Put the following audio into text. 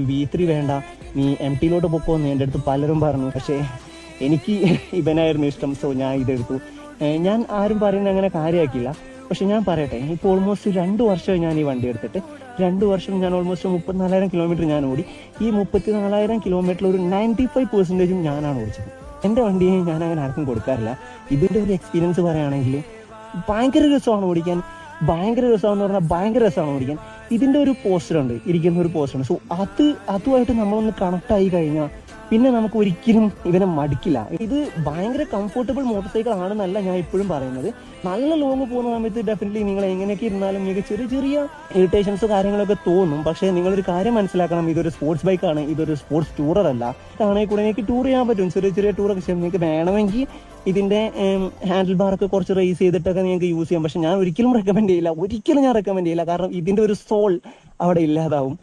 V3 വേണ്ട, നീ MT-ലോട്ട് പൊക്കോന്ന് എൻ്റെ അടുത്ത് പലരും പറഞ്ഞു. പക്ഷേ എനിക്ക് ഇവനായിരുന്നു ഇഷ്ടം. സോ ഞാൻ ഇതെടുത്തു. ഞാൻ ആരും പറയുന്നത് അങ്ങനെ കാര്യമാക്കില്ല. പക്ഷെ ഞാൻ പറയട്ടെ, ഇപ്പോൾ ഓൾമോസ്റ്റ് 2 വർഷമായി ഞാൻ ഈ വണ്ടി എടുത്തിട്ട്. 2 വർഷം ഞാൻ ഓൾമോസ്റ്റ് 34,000 കിലോമീറ്റർ ഞാൻ ഓടി. ഈ 34,000 കിലോമീറ്ററിൽ ഒരു 95% ഞാനാണ് ഓടിച്ചത്. എൻ്റെ വണ്ടിയെ ഞാൻ അങ്ങനെ ആർക്കും കൊടുക്കാറില്ല. ഇതിൻ്റെ ഒരു എക്സ്പീരിയൻസ് പറയുകയാണെങ്കിൽ ഭയങ്കര രസമാണ് ഓടിക്കാൻ. ഭയങ്കര രസമാണെന്ന് പറഞ്ഞാൽ ഭയങ്കര രസമാണ് ഓടിക്കാൻ. ഇതിൻ്റെ ഒരു പോസ്റ്ററുണ്ട്, ഇരിക്കുന്ന ഒരു പോസ്റ്ററുണ്ട്. സോ അതുമായിട്ട് നമ്മളൊന്ന് കണക്ട് ആയി കഴിഞ്ഞാൽ പിന്നെ നമുക്ക് ഒരിക്കലും ഇവനെ മടിക്കില്ല. ഇത് ഭയങ്കര കംഫർട്ടബിൾ മോട്ടോർ സൈക്കിൾ ആണെന്നല്ല ഞാൻ ഇപ്പോഴും പറയുന്നത്. നല്ല ലോങ് പോകുന്ന സമയത്ത് ഡെഫിനറ്റ്ലി നിങ്ങൾ എങ്ങനെയൊക്കെ ഇരുന്നാലും നിങ്ങൾക്ക് ചെറിയ ചെറിയ ഇറിറ്റേഷൻസ് കാര്യങ്ങളൊക്കെ തോന്നും. പക്ഷേ നിങ്ങളൊരു കാര്യം മനസ്സിലാക്കണം, ഇതൊരു സ്പോർട്സ് ബൈക്കാണ്, ഇതൊരു സ്പോർട്സ് ടൂറർ അല്ല. ആണെങ്കിൽ കൂടെ നിങ്ങൾക്ക് ടൂർ ചെയ്യാൻ പറ്റും, ചെറിയ ചെറിയ ടൂറൊക്കെ ചെയ്യാം. നിങ്ങൾക്ക് വേണമെങ്കിൽ ഇതിൻ്റെ ഹാൻഡിൽ ബാറൊക്കെ കുറച്ച് റേസ് ചെയ്തിട്ടൊക്കെ നിങ്ങൾക്ക് യൂസ് ചെയ്യാം. പക്ഷെ ഞാൻ ഒരിക്കലും റെക്കമെൻഡ് ചെയ്യില്ല, കാരണം ഇതിൻ്റെ ഒരു സോൾ അവിടെ ഇല്ലാതാവും.